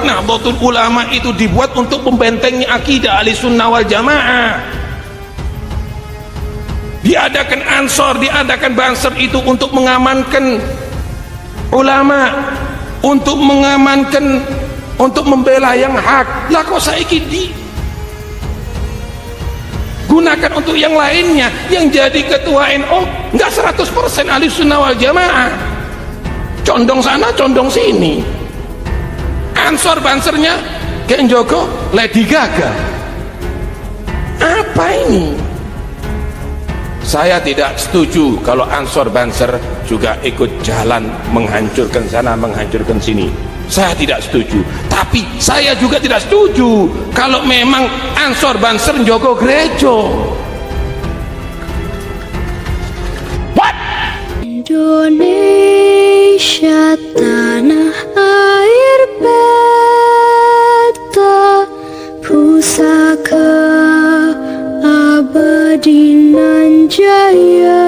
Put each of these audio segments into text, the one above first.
Nahdlatul Ulama itu dibuat untuk membentengi akidah Ahlussunnah wal Jamaah. Diadakan Ansor, diadakan Banser itu untuk mengamankan ulama, untuk mengamankan, untuk membela yang hak. Lah kok saiki gunakan untuk yang lainnya. Yang jadi ketua NU enggak 100% Ahlussunnah wal Jamaah, condong sana condong sini. Ansor Bansernya kayak Joko Lady Gaga. Apa ini? Saya tidak setuju kalau Ansor Banser juga ikut jalan menghancurkan sana menghancurkan sini. Saya tidak setuju. Tapi saya juga tidak setuju kalau memang Ansor Banser njogo gereja. What? Indonesia tanah air beta, pusaka abadi nan jaya.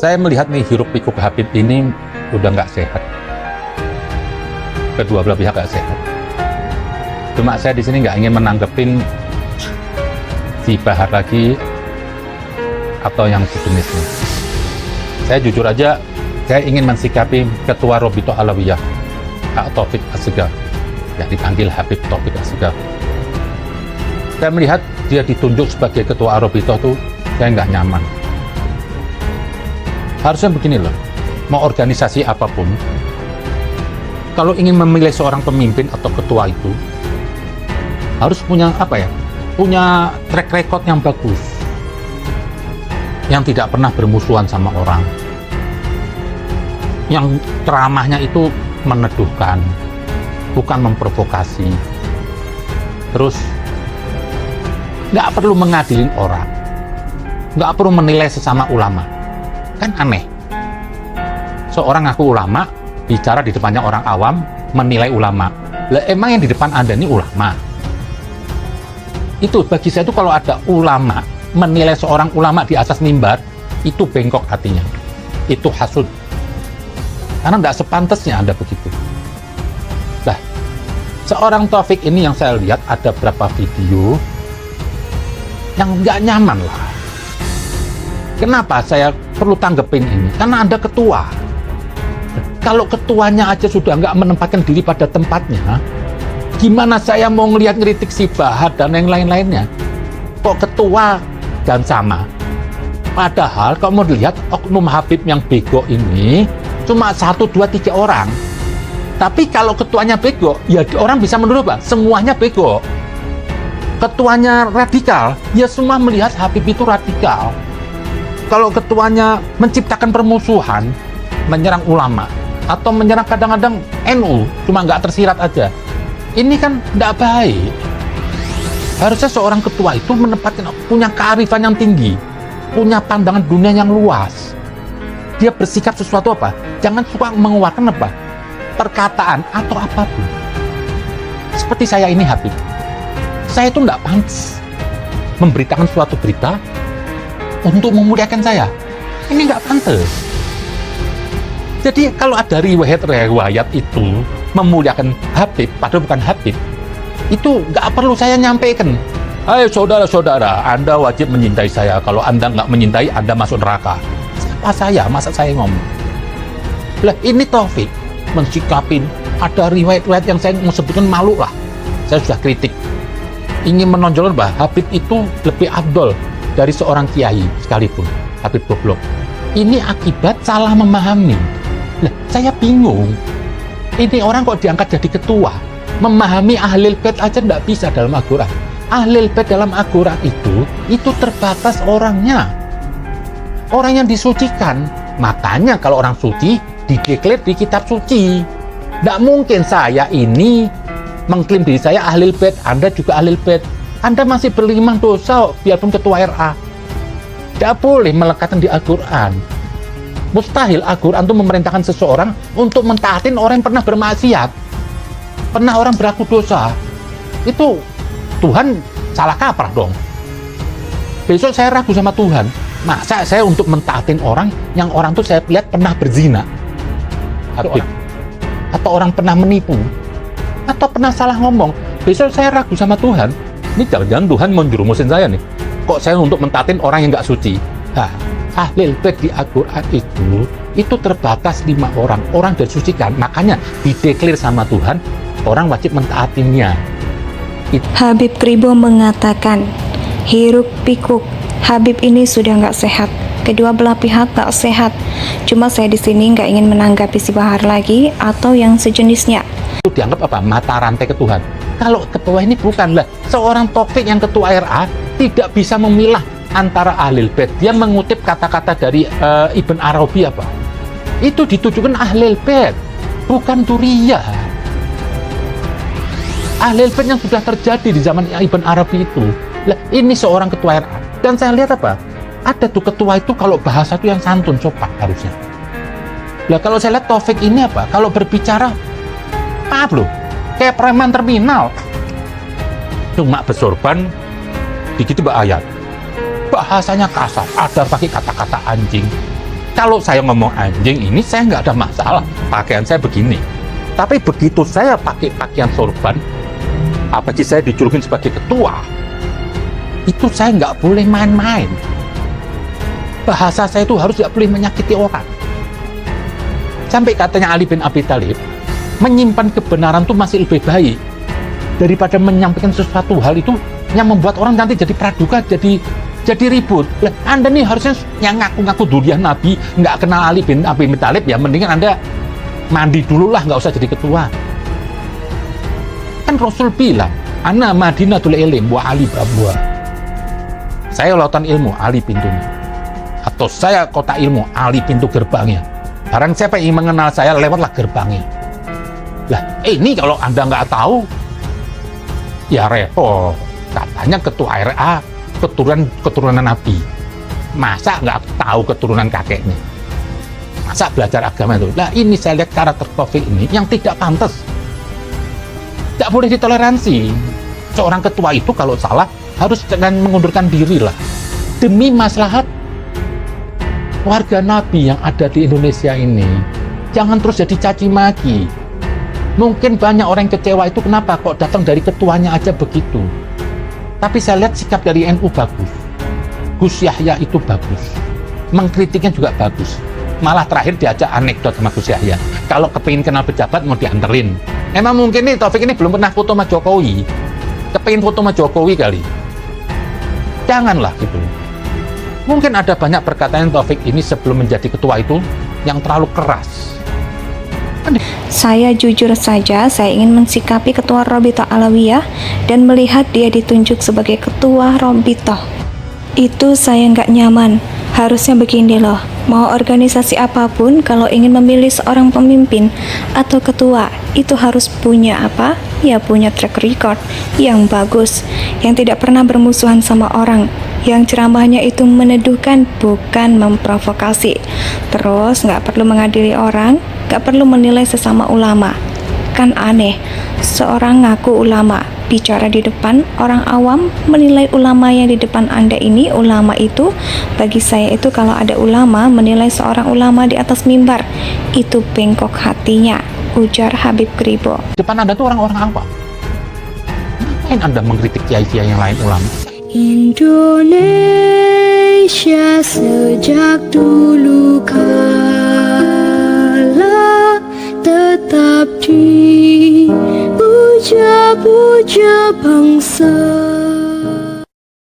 Saya melihat nih hiruk pikuk Habib ini udah nggak sehat. Kedua belah pihak nggak sehat. Cuma saya di sini nggak ingin menanggepin si Bahar lagi atau yang sejenisnya. Saya jujur aja, saya ingin mensikapi Ketua Robito Alawiyah, Kak Taufik Asegaf, yang dipanggil Habib Taufik Asegaf. Saya melihat dia ditunjuk sebagai Ketua Robito tuh, saya nggak nyaman. Harusnya begini loh, mau organisasi apapun, kalau ingin memilih seorang pemimpin atau ketua itu, harus punya apa ya? Punya track record yang bagus, yang tidak pernah bermusuhan sama orang, yang ceramahnya itu meneduhkan, bukan memprovokasi. Terus nggak perlu mengadilin orang, nggak perlu menilai sesama ulama. Kan aneh, seorang ngaku ulama bicara di depannya orang awam menilai ulama. Lah emang yang di depan Anda ini ulama? Itu bagi saya itu kalau ada ulama menilai seorang ulama di atas mimbar, itu bengkok hatinya, itu hasud, karena tidak sepantasnya Anda begitu. Nah, seorang Taufik ini yang saya lihat ada beberapa video yang nggak nyaman lah. Kenapa saya perlu tanggepin ini? Karena Anda ketua. Kalau ketuanya aja sudah nggak menempatkan diri pada tempatnya, gimana saya mau ngelihat ngeritik si Bahar dan yang lain-lainnya? Kok ketua dan sama? Padahal kalau mau dilihat oknum Habib yang bego ini cuma 1, 2, 3 orang. Tapi kalau ketuanya bego, ya orang bisa menuduh apa? Semuanya bego. Ketuanya radikal, ya semua melihat Habib itu radikal. Kalau ketuanya menciptakan permusuhan, menyerang ulama, atau menyerang kadang-kadang NU, cuma nggak tersirat aja, ini kan tidak baik. Harusnya seorang ketua itu menempatkan, punya kearifan yang tinggi, punya pandangan dunia yang luas. Dia bersikap sesuatu apa? Jangan suka mengeluarkan apa? Perkataan atau apapun. Seperti saya ini Habib. Saya itu tidak pantas memberitakan suatu berita untuk memuliakan saya. Ini nggak pantas. Jadi kalau ada riwayat itu memuliakan Habib, padahal bukan Habib, itu nggak perlu saya nyampaikan. Hai saudara-saudara, Anda wajib menyintai saya. Kalau Anda nggak menyintai, Anda masuk neraka. Siapa saya? Masa saya ngomong? Lah ini Taufik mensikapin, ada riwayat-riwayat yang saya mau sebutkan malu lah. Saya sudah kritik. Ingin menonjolkan bahwa Habib itu lebih afdol dari seorang kiai sekalipun, Habib goblok. Ini akibat salah memahami. Nah, saya bingung. Ini orang kok diangkat jadi ketua, memahami Ahlul Bait aja tidak bisa dalam Al-Quran. Ahlul Bait dalam Al-Quran itu terbatas orangnya. Orang yang disucikan. Makanya kalau orang suci dideklar di kitab suci. Tidak mungkin saya ini mengklaim diri saya Ahlul Bait, Anda juga Ahlul Bait. Anda masih berlimang dosa biarpun ketua RA. Tidak boleh melekatkan di Al-Quran. Mustahil Al-Quran itu memerintahkan seseorang untuk mentaatin orang yang pernah bermaksiat, pernah orang berlaku dosa. Itu Tuhan salah kaprah dong. Besok saya ragu sama Tuhan. Masa saya untuk mentaatin orang yang orang itu saya lihat pernah berzina, atau orang pernah menipu. Atau pernah salah ngomong, besok saya ragu sama Tuhan, ini jangan-jangan Tuhan menjerumusin saya nih, kok saya untuk mentatin orang yang nggak suci. Nah, ahlul bait di Al-Quran itu terbatas 5 orang disucikan, makanya dideklir sama Tuhan, orang wajib mentaatinya. Habib Kribo mengatakan, hiruk pikuk, Habib ini sudah nggak sehat. Kedua belah pihak nggak sehat. Cuma saya di sini nggak ingin menanggapi si Bahar lagi atau yang sejenisnya. Itu dianggap apa? Mata rantai ke Tuhan. Kalau ketua ini bukanlah seorang Taufik yang ketua RA tidak bisa memilah antara ahlul bait. Dia mengutip kata-kata dari Ibn Arabi apa? Itu ditujukan ahlul bait, bukan Duriyah. Ahlul bait yang sudah terjadi di zaman Ibn Arabi itu. Lah, ini seorang ketua RA. Dan saya lihat apa? Ada tuh ketua itu kalau bahasa itu yang santun, sopan harusnya. Lah kalau saya lihat Taufik ini apa? Kalau berbicara, maaf loh, kayak preman terminal. Cuma bersorban, dikit ayat. Bahasanya kasar, ada pakai kata-kata anjing. Kalau saya ngomong anjing ini, saya nggak ada masalah. Pakaian saya begini. Tapi begitu saya pakai pakaian sorban, apalagi saya dijulukin sebagai ketua, itu saya nggak boleh main-main. Bahasa saya itu harus tidak boleh menyakiti orang. Sampai katanya Ali bin Abi Thalib, menyimpan kebenaran itu masih lebih baik daripada menyampaikan sesuatu hal itu yang membuat orang nanti jadi praduga, jadi ribut. Lah, Anda nih harusnya yang ngaku-ngaku durian Nabi, nggak kenal Ali bin Abi Thalib, ya mendingan Anda mandi dulu lah, nggak usah jadi ketua. Kan Rasul bilang, ana madinatul ilm wa Ali babwa. Saya lautan ilmu, Ali pintunya. Atau saya kota ilmu, Ali pintu gerbangnya. Barang siapa yang mengenal saya, lewatlah gerbangnya. Lah, ini kalau Anda nggak tahu, ya repot. Katanya ketua RA, keturunan Nabi. Masa nggak tahu keturunan kakeknya? Masa belajar agama itu? Lah, ini saya lihat karakter Taufik ini yang tidak pantas. Tidak boleh ditoleransi. Seorang ketua itu kalau salah, harus jangan mengundurkan diri lah. Demi maslahat warga Nabi yang ada di Indonesia ini, jangan terus jadi caci maki. Mungkin banyak orang yang kecewa itu kenapa kok datang dari ketuanya aja begitu. Tapi saya lihat sikap dari NU bagus. Gus Yahya itu bagus. Mengkritiknya juga bagus. Malah terakhir diajak anekdot sama Gus Yahya. Kalau kepingin kenal pejabat mau dianterin. Emang mungkin nih Taufik ini belum pernah foto sama Jokowi. Kepingin foto sama Jokowi kali. Janganlah gitu. Mungkin ada banyak perkataan Taufik ini sebelum menjadi ketua itu yang terlalu keras. Saya jujur saja, saya ingin mensikapi ketua Robitoh Alawiyah dan melihat dia ditunjuk sebagai ketua Robitoh. Itu saya nggak nyaman. Harusnya begini loh, mau organisasi apapun kalau ingin memilih seorang pemimpin atau ketua, itu harus punya apa? Ya punya track record yang bagus, yang tidak pernah bermusuhan sama orang, yang ceramahnya itu meneduhkan bukan memprovokasi. Terus nggak perlu mengadili orang, nggak perlu menilai sesama ulama. Kan aneh, seorang ngaku ulama bicara di depan orang awam, menilai ulama yang di depan Anda ini ulama itu. Bagi saya itu kalau ada ulama menilai seorang ulama di atas mimbar, itu bengkok hatinya, ujar Habib Kribo. Depan Anda tuh orang-orang apa? Ngapain Anda mengkritik kiai-kiai yang lain ulama? Indonesia sejak dulu kala tetap dipuja-puja bangsa.